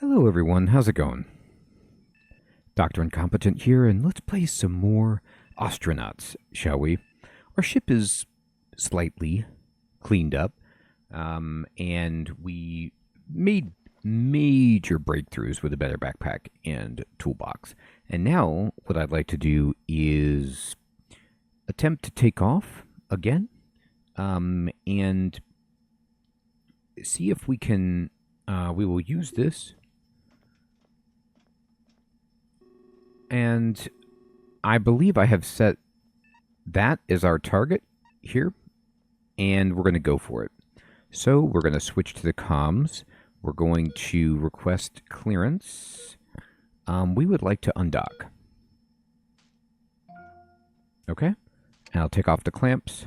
Hello everyone, how's it going? Dr. Incompetent here, and let's play some more Ostranauts, shall we? Our ship is slightly cleaned up, and we made major breakthroughs with a better backpack and toolbox. And now, what I'd like to do is attempt to take off again, and see if we can, we will use this. And I believe I have set that as our target here, and we're going to go for it. So we're going to switch to the comms. We're going to request clearance. We would like to undock. Okay. And I'll take off the clamps.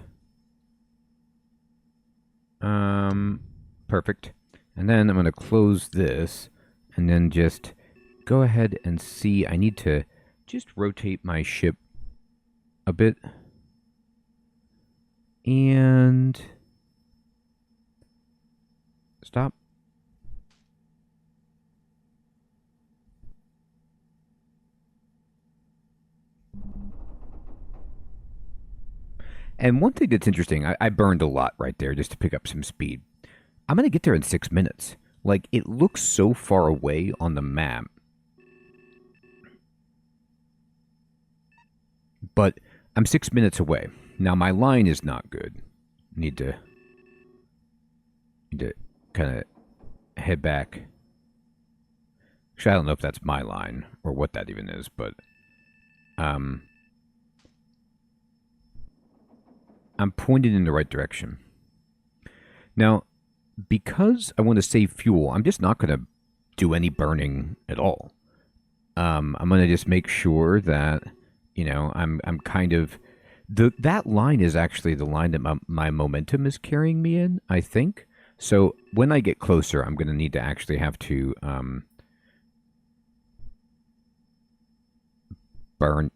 Perfect. And then I'm going to close this and then just go ahead and see. I need to just rotate my ship a bit. And stop. And one thing that's interesting, I burned a lot right there just to pick up some speed. I'm going to get there in 6 minutes. Like, it looks so far away on the map. But I'm 6 minutes away. Now, my line is not good. Need to kind of head back. Actually, I don't know if that's my line or what that even is, but I'm pointed in the right direction. Now, because I want to save fuel, I'm just not going to do any burning at all. I'm going to just make sure that, you know, I'm kind of... That line is actually the line that my momentum is carrying me in, I think. So when I get closer, I'm going to need to actually have to burn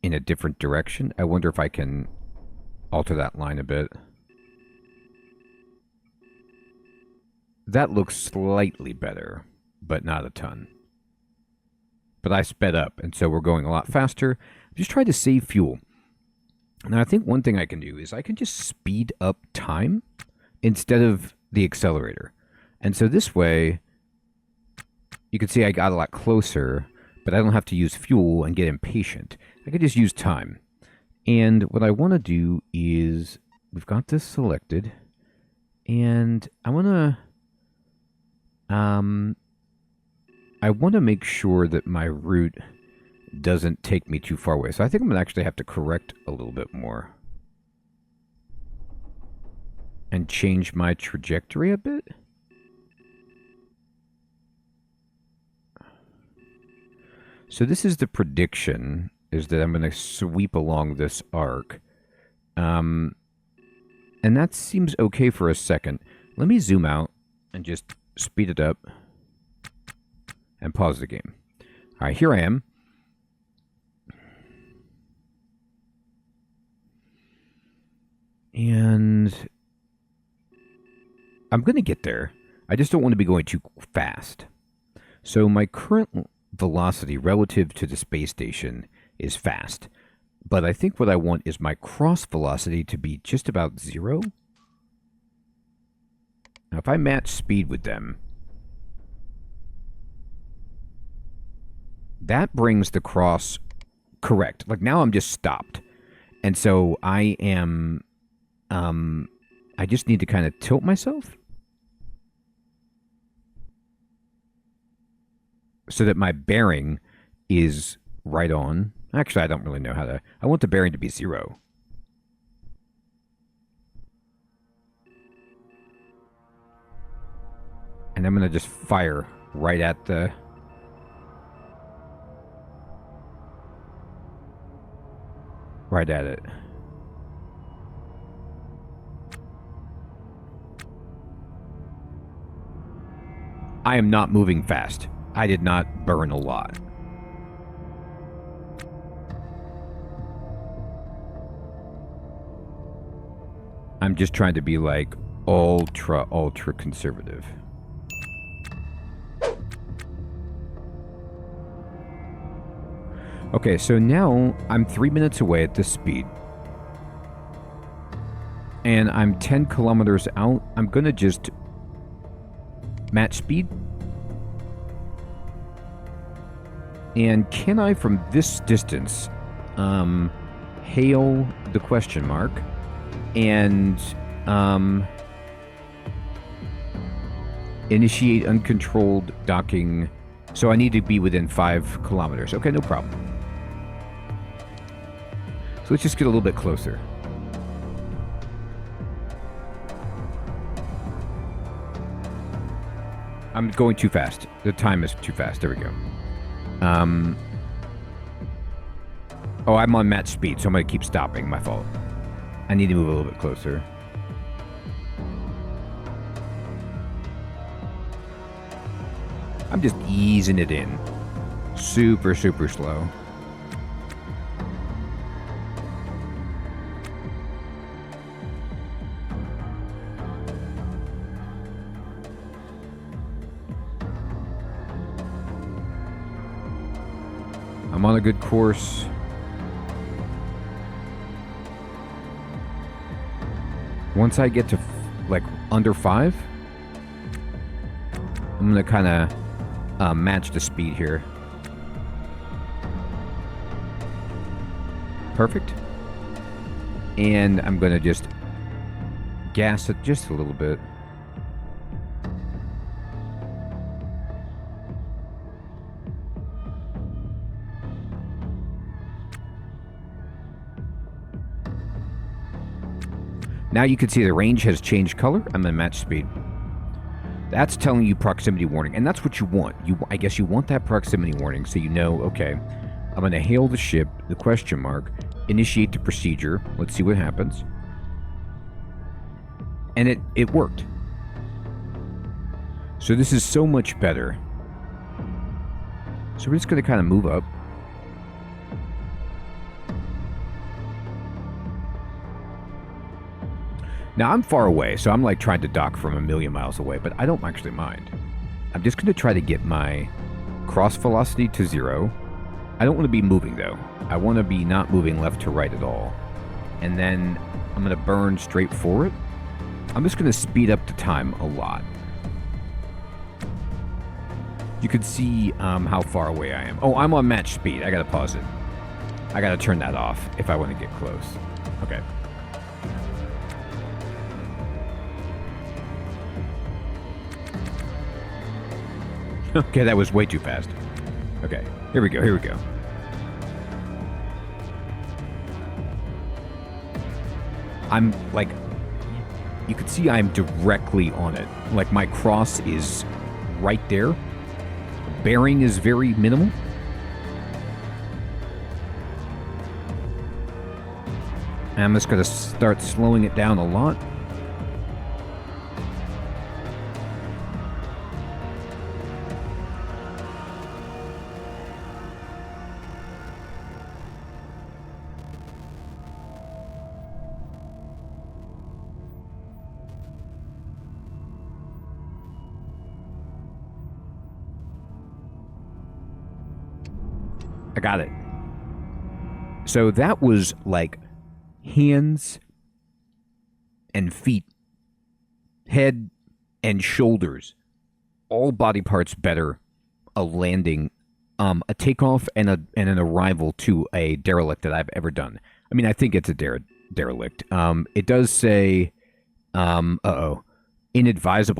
in a different direction. I wonder if I can alter that line a bit. That looks slightly better, but not a ton. But I sped up, and so we're going a lot faster. I'm just trying to save fuel. Now, I think one thing I can do is I can just speed up time instead of the accelerator. And so this way, you can see I got a lot closer, but I don't have to use fuel and get impatient. I can just use time. And what I want to do is, we've got this selected, and I want to make sure that my route doesn't take me too far away. So I think I'm going to actually have to correct a little bit more. And change my trajectory a bit. So this is the prediction, is that I'm going to sweep along this arc. And that seems okay for a second. Let me zoom out and just speed it up. And pause the game. All right, here I am. And I'm going to get there. I just don't want to be going too fast. So my current velocity relative to the space station is fast. But I think what I want is my cross velocity to be just about 0. Now, if I match speed with them, that brings the cross correct. Like, now I'm just stopped. And so I am... I just need to kind of tilt myself so that my bearing is right on. Actually, I don't really know how to... I want the bearing to be 0. And I'm going to just fire right at the... right at it. I am not moving fast. I did not burn a lot. I'm just trying to be like ultra conservative. Okay, so now I'm 3 minutes away at this speed. And I'm 10 kilometers out. I'm going to just match speed. And can I, from this distance, hail the question mark and initiate uncontrolled docking? So I need to be within 5 kilometers. Okay, no problem. So let's just get a little bit closer. I'm going too fast. The time is too fast. There we go. Oh, I'm on match speed, so I'm going to keep stopping. My fault. I need to move a little bit closer. I'm just easing it in. Super, super slow. I'm on a good course. Once I get to like under 5, I'm gonna kind of match the speed here. Perfect. And I'm gonna just gas it just a little bit. Now you can see the range has changed color. I'm going to match speed. That's telling you proximity warning, and that's what you want. I guess you want that proximity warning so you know, okay, I'm going to hail the ship, the question mark, initiate the procedure. Let's see what happens. And it worked. So this is so much better. So we're just going to kind of move up. Now, I'm far away, so I'm like trying to dock from a million miles away, but I don't actually mind. I'm just going to try to get my cross velocity to 0. I don't want to be moving, though. I want to be not moving left to right at all. And then I'm going to burn straight forward. I'm just going to speed up the time a lot. You can see how far away I am. Oh, I'm on match speed. I got to pause it. I got to turn that off if I want to get close. Okay. Okay, that was way too fast. Okay, here we go, here we go. I'm like, you can see I'm directly on it. Like my cross is right there. Bearing is very minimal. And I'm just gonna start slowing it down a lot. I got it. So that was like hands and feet, head and shoulders, all body parts better, a landing, a takeoff, and an arrival to a derelict that I've ever done. I mean, I think it's a derelict. It does say, inadvisable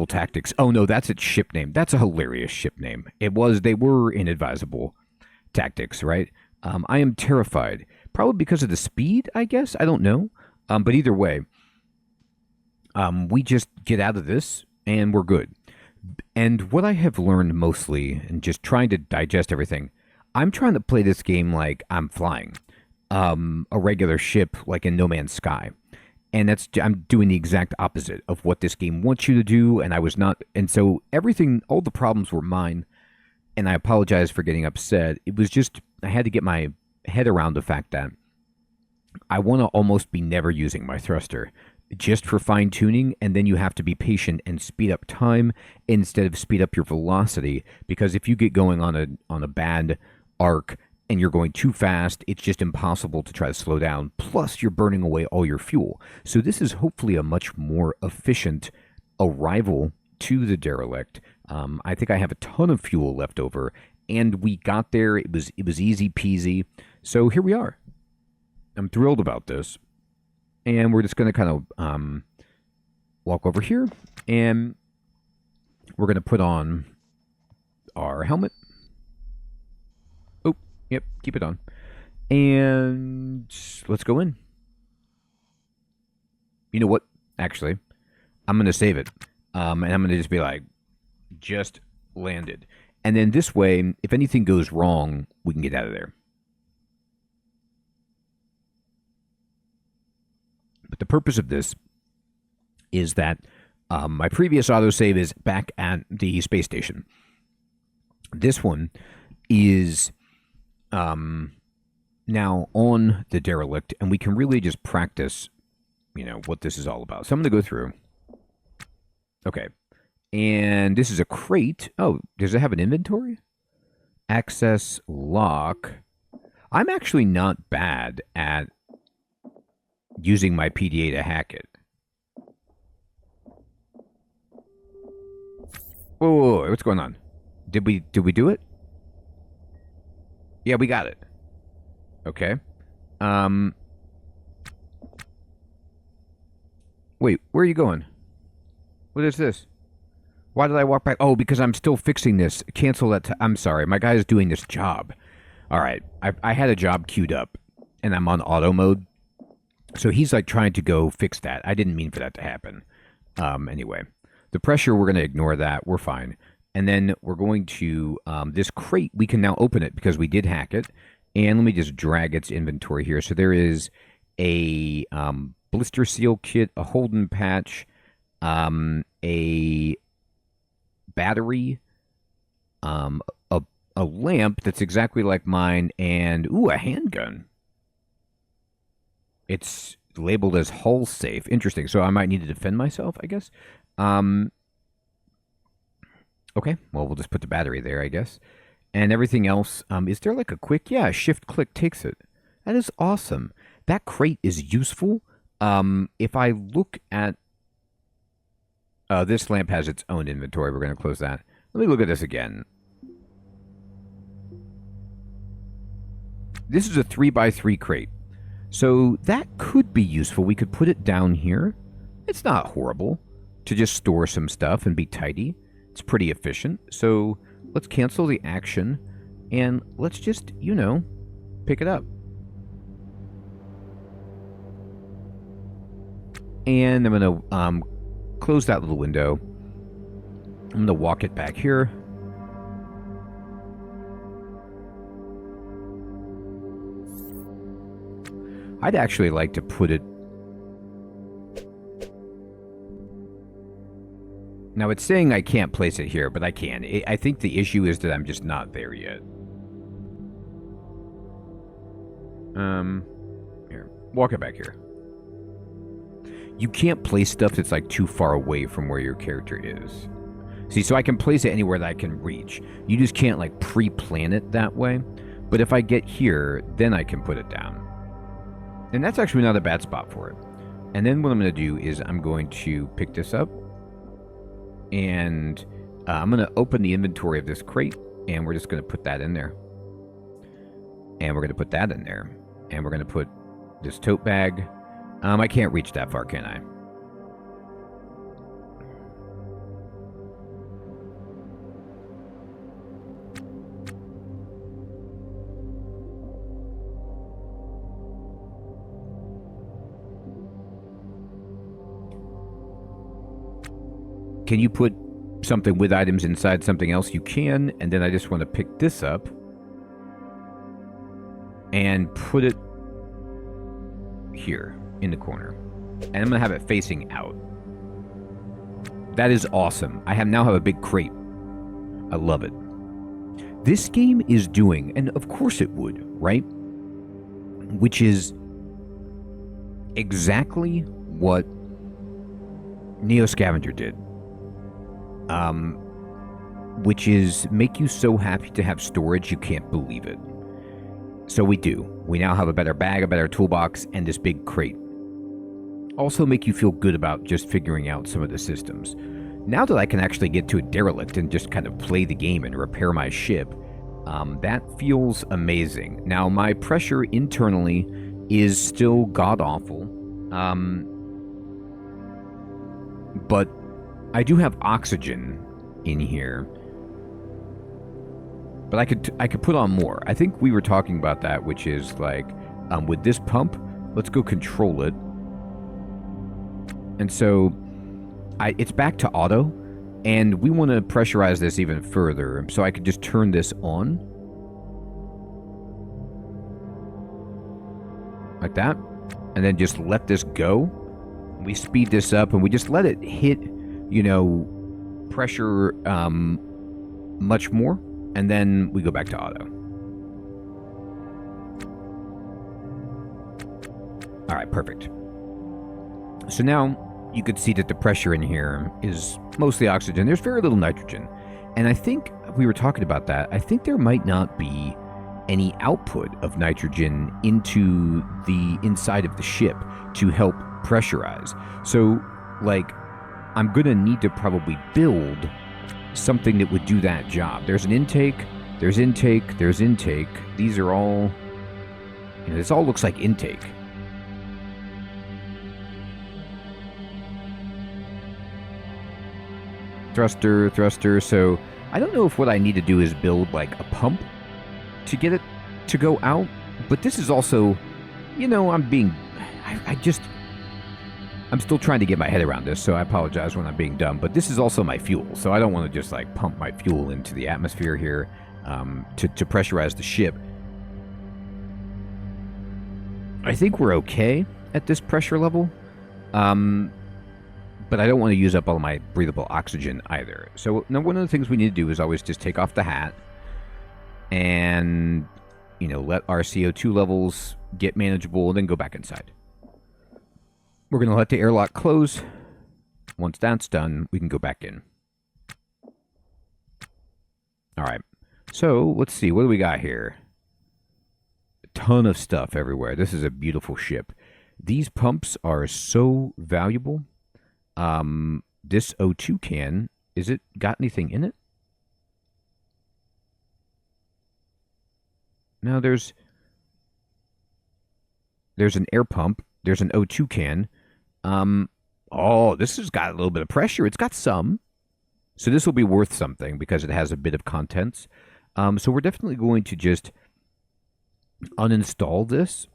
tactics. Oh no, that's its ship name. That's a hilarious ship name. They were inadvisable tactics, right? I am terrified. Probably because of the speed, I guess. I don't know. But either way, we just get out of this and we're good. And what I have learned mostly, and just trying to digest everything, I'm trying to play this game like I'm flying a regular ship, like in No Man's Sky. And I'm doing the exact opposite of what this game wants you to do. And I was not. And so everything, all the problems were mine. And I apologize for getting upset. It was just, I had to get my head around the fact that I want to almost be never using my thruster just for fine tuning. And then you have to be patient and speed up time instead of speed up your velocity. Because if you get going on a bad arc and you're going too fast, it's just impossible to try to slow down. Plus, you're burning away all your fuel. So this is hopefully a much more efficient arrival to the derelict. I think I have a ton of fuel left over, and we got there. It was easy peasy. So here we are. I'm thrilled about this, and we're just going to kind of walk over here, and we're going to put on our helmet. Oh, yep, keep it on. And let's go in. You know what? Actually, I'm going to save it. And I'm going to just be like, just landed. And then this way, if anything goes wrong, we can get out of there. But the purpose of this is that my previous autosave is back at the space station. This one is now on the derelict, and we can really just practice, you know, what this is all about. So I'm going to go through. Okay. And this is a crate. Oh, does it have an inventory? Access lock. I'm actually not bad at using my PDA to hack it. Whoa, what's going on? Did we do it? Yeah, we got it. Okay. Wait, where are you going? What is this? Why did I walk back? Oh, because I'm still fixing this. Cancel that. I'm sorry. My guy is doing this job. All right. I had a job queued up, and I'm on auto mode. So he's like trying to go fix that. I didn't mean for that to happen. Anyway, the pressure, we're going to ignore that. We're fine. And then we're going to, this crate, we can now open it because we did hack it. And let me just drag its inventory here. So there is a blister seal kit, a Holden patch, a battery, a lamp that's exactly like mine, and a handgun. It's labeled as hull safe. Interesting. So I might need to defend myself, I guess. Okay. Well, we'll just put the battery there, I guess. And everything else. Is there like a quick? Yeah, shift click takes it. That is awesome. That crate is useful. If I look at this lamp has its own inventory. We're going to close that. Let me look at this again. This is a 3x3 crate. So that could be useful. We could put it down here. It's not horrible to just store some stuff and be tidy. It's pretty efficient. So let's cancel the action and let's just, you know, pick it up. And I'm going to close that little window. I'm going to walk it back here. I'd actually like to put it... Now, it's saying I can't place it here, but I can. I think the issue is that I'm just not there yet. Here. Walk it back here. You can't place stuff that's like too far away from where your character is. See, so I can place it anywhere that I can reach. You just can't like pre-plan it that way. But if I get here, then I can put it down. And that's actually not a bad spot for it. And then what I'm going to do is I'm going to pick this up. And I'm going to open the inventory of this crate. And we're just going to put that in there. And we're going to put that in there. And we're going to put this tote bag. I can't reach that far, can I? Can you put something with items inside something else? You can, and then I just want to pick this up and put it here in the corner. And I'm going to have it facing out. That is awesome. I now have a big crate. I love it. This game is doing, and of course it would, right? Which is exactly what Neo Scavenger did. Which is make you so happy to have storage you can't believe it. So we do. We now have a better bag, a better toolbox, and this big crate. Also make you feel good about just figuring out some of the systems. Now that I can actually get to a derelict and just kind of play the game and repair my ship, that feels amazing. Now, my pressure internally is still god-awful, but I do have oxygen in here. But I could put on more. I think we were talking about that, which is like, with this pump, let's go control it. And so, it's back to auto, and we want to pressurize this even further. So I could just turn this on. Like that. And then just let this go. We speed this up, and we just let it hit, you know, pressure much more. And then we go back to auto. All right, perfect. So now you could see that the pressure in here is mostly oxygen. There's very little nitrogen. And I think we were talking about that. I think there might not be any output of nitrogen into the inside of the ship to help pressurize. So, like, I'm going to need to probably build something that would do that job. There's an intake, there's intake, there's intake. These are all, you know, this all looks like intake. Thruster, thruster. So I don't know if what I need to do is build like a pump to get it to go out, but this is also, you know, I'm still trying to get my head around this, so I apologize when I'm being dumb, but this is also my fuel, so I don't want to just like pump my fuel into the atmosphere here to pressurize the ship. I think we're okay at this pressure level, but I don't want to use up all my breathable oxygen either. So now one of the things we need to do is always just take off the hat and, you know, let our CO2 levels get manageable and then go back inside. We're going to let the airlock close. Once that's done, we can go back in. All right. So, let's see. What do we got here? A ton of stuff everywhere. This is a beautiful ship. These pumps are so valuable. This O2 can, is it got anything in it? No, there's an air pump. There's an O2 can. Oh, this has got a little bit of pressure. It's got some. So this will be worth something because it has a bit of contents. So we're definitely going to just uninstall this.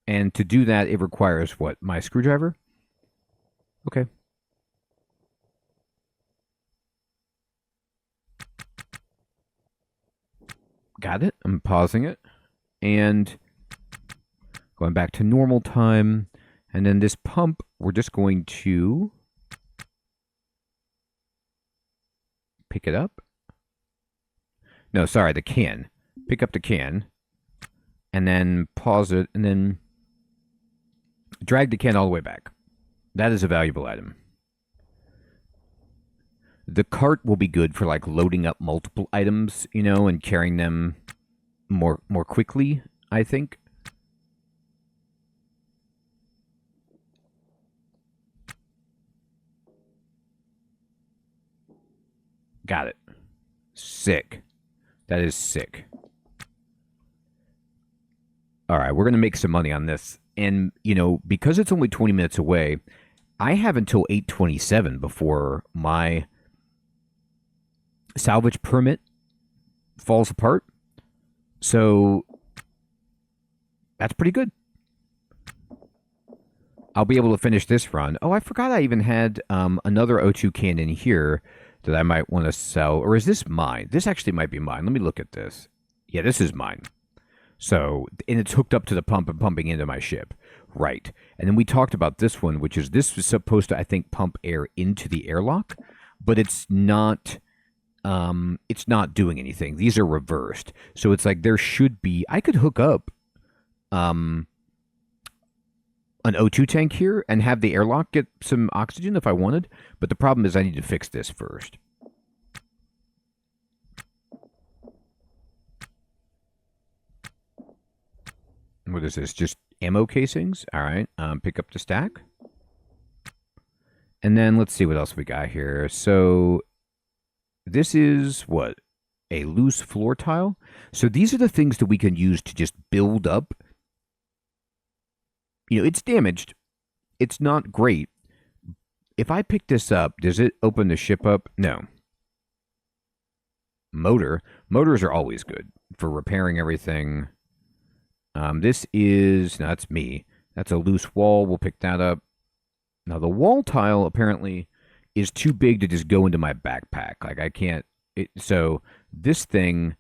And to do that, it requires what? My screwdriver? Okay. Got it. I'm pausing it. And going back to normal time. And then this pump, we're just going to pick it up. No, sorry, the can. Pick up the can. And then pause it. And then drag the can all the way back. That is a valuable item. The cart will be good for like loading up multiple items, you know, and carrying them more quickly, I think. Got it. Sick. That is sick. All right, we're going to make some money on this. And, you know, because it's only 20 minutes away, I have until 8:27 before my salvage permit falls apart. So that's pretty good. I'll be able to finish this run. Oh, I forgot I even had another O2 can in here that I might want to sell. Or is this mine? This actually might be mine. Let me look at this. Yeah, this is mine. So, and it's hooked up to the pump and pumping into my ship. Right. And then we talked about this one, which is this was supposed to, I think, pump air into the airlock, but it's not doing anything. These are reversed. So it's like there should be, I could hook up an O2 tank here and have the airlock get some oxygen if I wanted. But the problem is I need to fix this first. What is this? Just ammo casings? All right. Pick up the stack. And then let's see what else we got here. So this is what? A loose floor tile. So these are the things that we can use to just build up. You know, it's damaged. It's not great. If I pick this up, does it open the ship up? No. Motor. Motors are always good for repairing everything. This is, no, that's me. That's a loose wall. We'll pick that up. Now, the wall tile apparently is too big to just go into my backpack. Like, I can't. So, this thing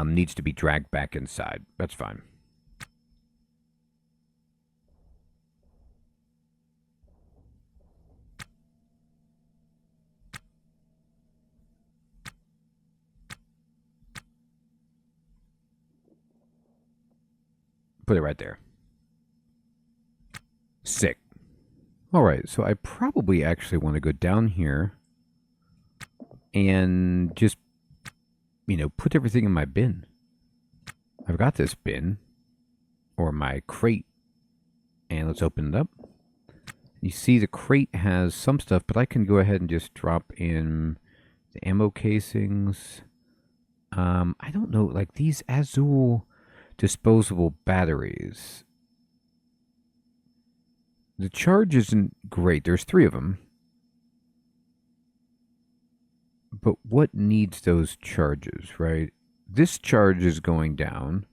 needs to be dragged back inside. That's fine. Put it right there. Sick. All right, so I probably actually want to go down here and just, you know, put everything in my bin. I've got this bin, or my crate, and let's open it up. You see the crate has some stuff, but I can go ahead and just drop in the ammo casings. I don't know, like these Azul disposable batteries. The charge isn't great. There's 3 of them. But what needs those charges, right? This charge is going down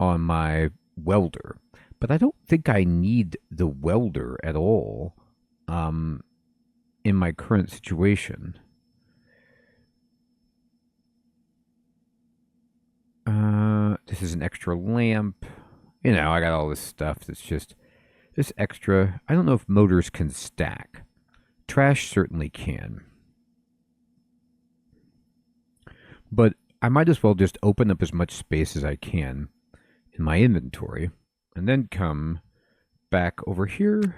on my welder. But I don't think I need the welder at all in my current situation. This is an extra lamp. You know, I got all this stuff that's just this extra. I don't know if motors can stack. Trash certainly can. But I might as well just open up as much space as I can in my inventory and then come back over here.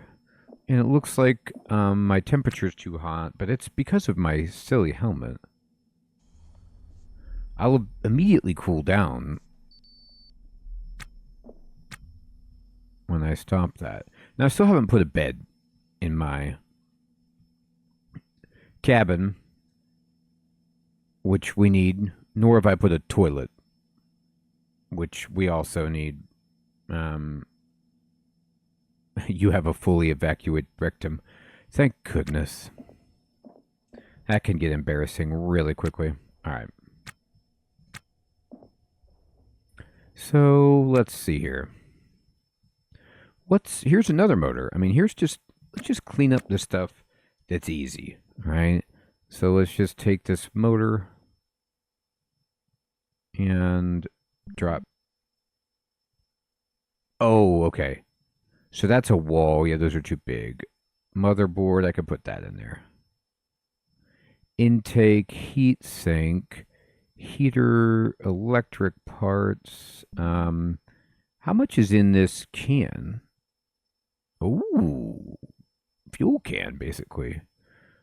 And it looks like my temperature's too hot, but it's because of my silly helmet. I'll immediately cool down when I stop that. Now, I still haven't put a bed in my cabin, which we need, nor have I put a toilet, which we also need. You have a fully evacuated rectum. Thank goodness. That can get embarrassing really quickly. All right. So let's see here. Here's another motor. I mean, let's just clean up the stuff that's easy, right? So let's just take this motor and drop. Oh, okay. So that's a wall. Yeah, those are too big. Motherboard, I could put that in there. Intake, heat sink, heater, electric parts. How much is in this can? Ooh, fuel can, basically.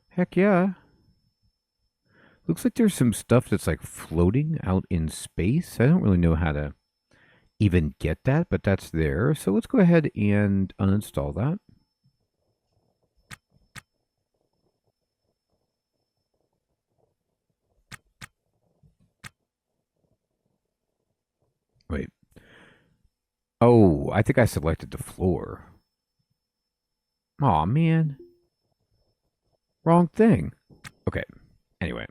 Heck yeah. Looks like there's some stuff that's like floating out in space. I don't really know how to even get that, but that's there. So let's go ahead and uninstall that. Wait. Oh, I think I selected the floor. Aw, man. Wrong thing. Okay. Anyway.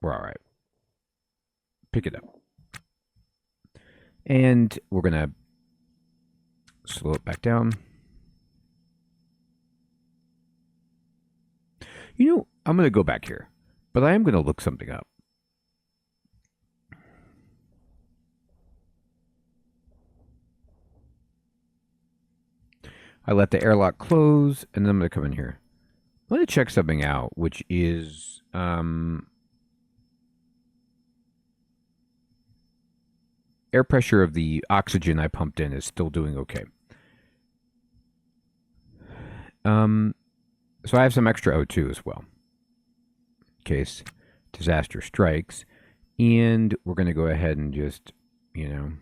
We're all right. Pick it up. And we're going to slow it back down. You know, I'm going to go back here, but I am going to look something up. I let the airlock close, and then I'm going to come in here. I'm going to check something out, which is air pressure of the oxygen I pumped in is still doing okay. So I have some extra O2 as well, in case disaster strikes. And we're going to go ahead and just you know,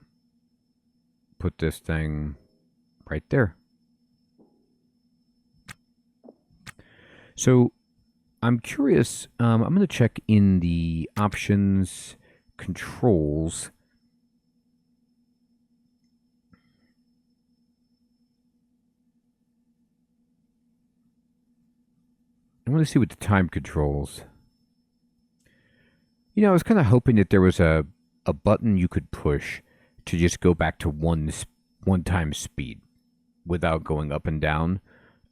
put this thing right there. So I'm curious, I'm going to check in the options controls. I want to see what the time controls. You know, I was kind of hoping that there was a button you could push to just go back to one time speed without going up and down.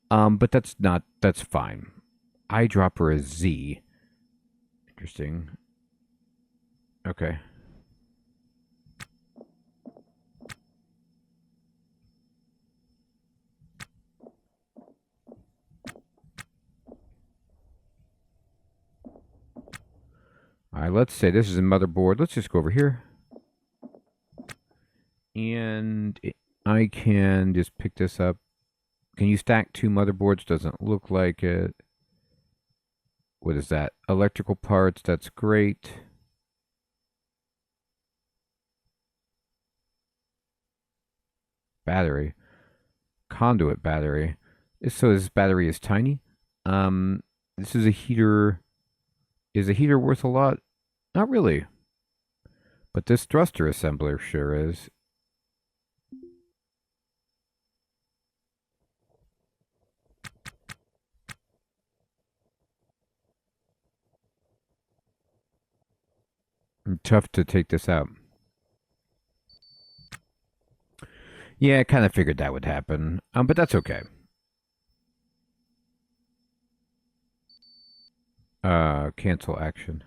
But that's fine. Eyedropper is Z. Interesting. Okay. All right, let's say this is a motherboard. Let's just go over here. And I can just pick this up. Can you stack two motherboards? Doesn't look like it. What is that? Electrical parts. That's great. Battery. Conduit battery. So this battery is tiny. This is a heater. Is a heater worth a lot? Not really. But this thruster assembler sure is. Tough to take this out. Yeah, I kind of figured that would happen. But that's okay. Cancel action.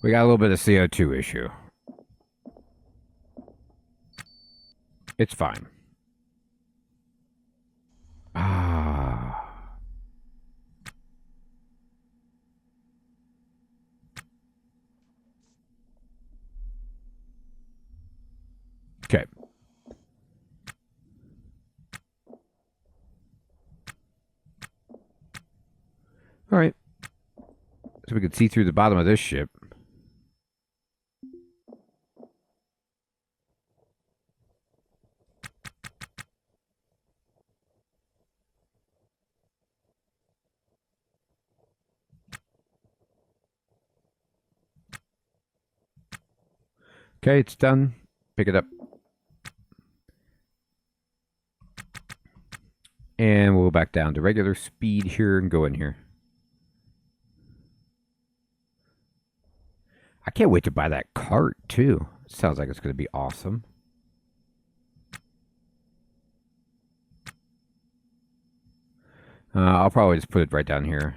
We got a little bit of CO2 issue. It's fine. Okay. All right. So we can see through the bottom of this ship. Okay, it's done. Pick it up. And we'll go back down to regular speed here and go in here. I can't wait to buy that cart, too. Sounds like it's going to be awesome. I'll probably just put it right down here.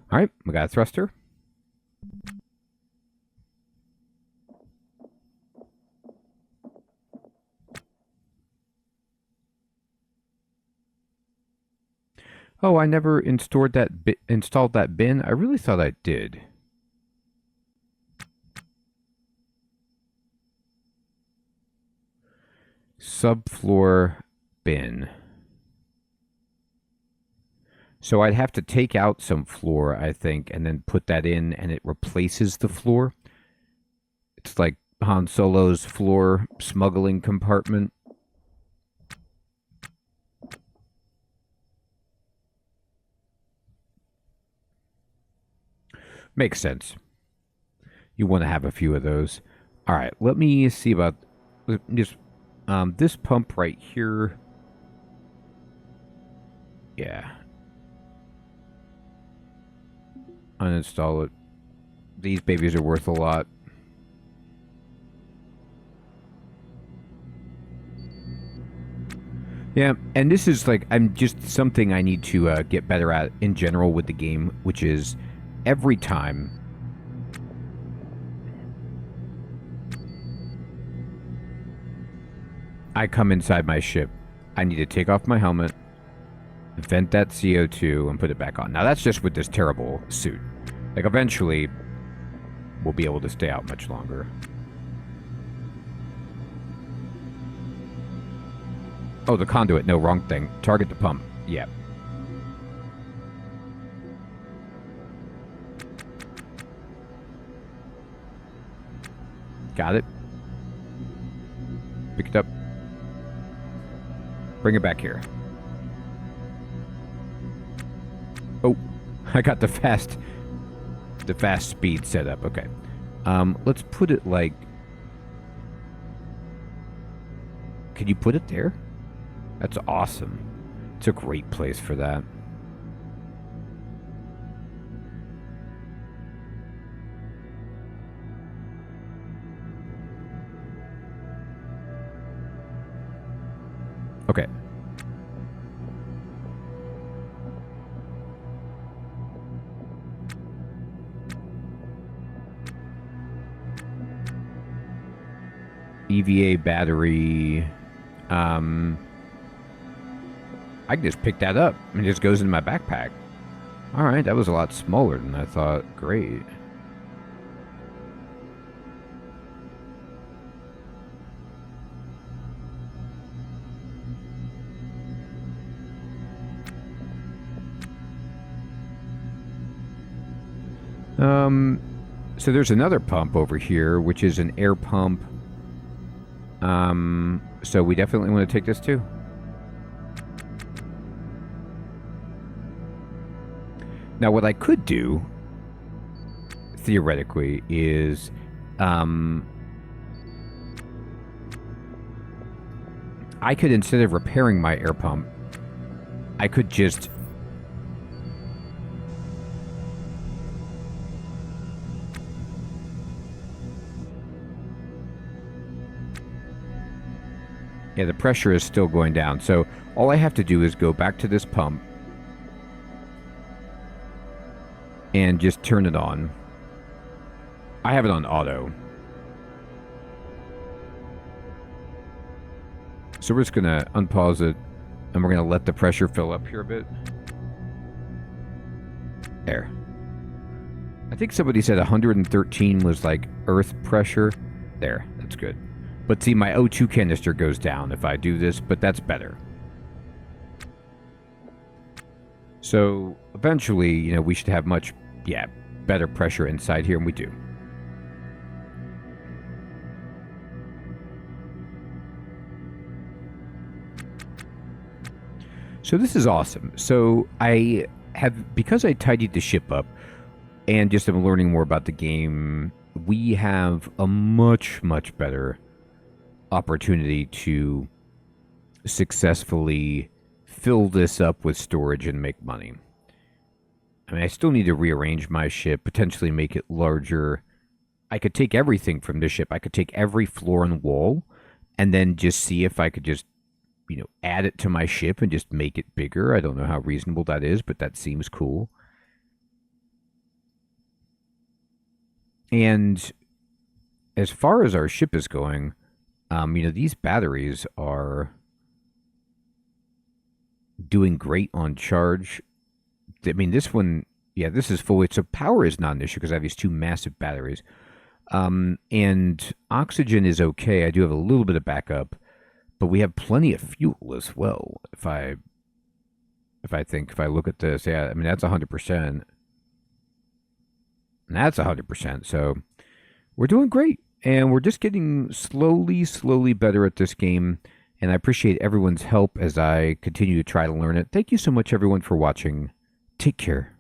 All right, we got a thruster. Oh, I never installed that bin. I really thought I did. Subfloor bin. So I'd have to take out some floor, I think, and then put that in, and it replaces the floor. It's like Han Solo's floor smuggling compartment. Makes sense. You want to have a few of those. All right, let me see about just this pump right here. Yeah. Uninstall it. These babies are worth a lot. Yeah, and this is like, I'm just something I need to get better at in general with the game, which is every time I come inside my ship, I need to take off my helmet, vent that CO2, and put it back on. Now, that's just with this terrible suit. Like, eventually, we'll be able to stay out much longer. Oh, the conduit. No, wrong thing. Target the pump. Yeah. Got it. Pick it up. Bring it back here. Oh, I got the fast speed set up. Okay. Let's put it like... Can you put it there? That's awesome. It's a great place for that. Okay. EVA battery. I can just pick that up. It just goes in my backpack. Alright, that was a lot smaller than I thought. Great. So there's another pump over here, which is an air pump. So we definitely want to take this too. Now, what I could do, theoretically, is, I could, instead of repairing my air pump, I could just... Yeah, the pressure is still going down. So all I have to do is go back to this pump and just turn it on. I have it on auto. So we're just going to unpause it, and we're going to let the pressure fill up here a bit. There. I think somebody said 113 was like earth pressure. There, that's good. But see, my O2 canister goes down if I do this, but that's better. So eventually, you know, we should have much, better pressure inside here, and we do. So this is awesome. So I have, because I tidied the ship up and just am learning more about the game, we have a much, much better opportunity to successfully fill this up with storage and make money. I mean, I still need to rearrange my ship, potentially make it larger. I could take everything from this ship. I could take every floor and wall and then just see if I could just, you know, add it to my ship and just make it bigger. I don't know how reasonable that is, but that seems cool. And as far as our ship is going, you know, these batteries are doing great on charge. I mean, this one, this is fully, so power is not an issue because I have these two massive batteries. And oxygen is okay. I do have a little bit of backup, but we have plenty of fuel as well. If I look at this, I mean, that's 100%. And that's 100%. So we're doing great. And we're just getting slowly better at this game. And I appreciate everyone's help as I continue to try to learn it. Thank you so much, everyone, for watching. Take care.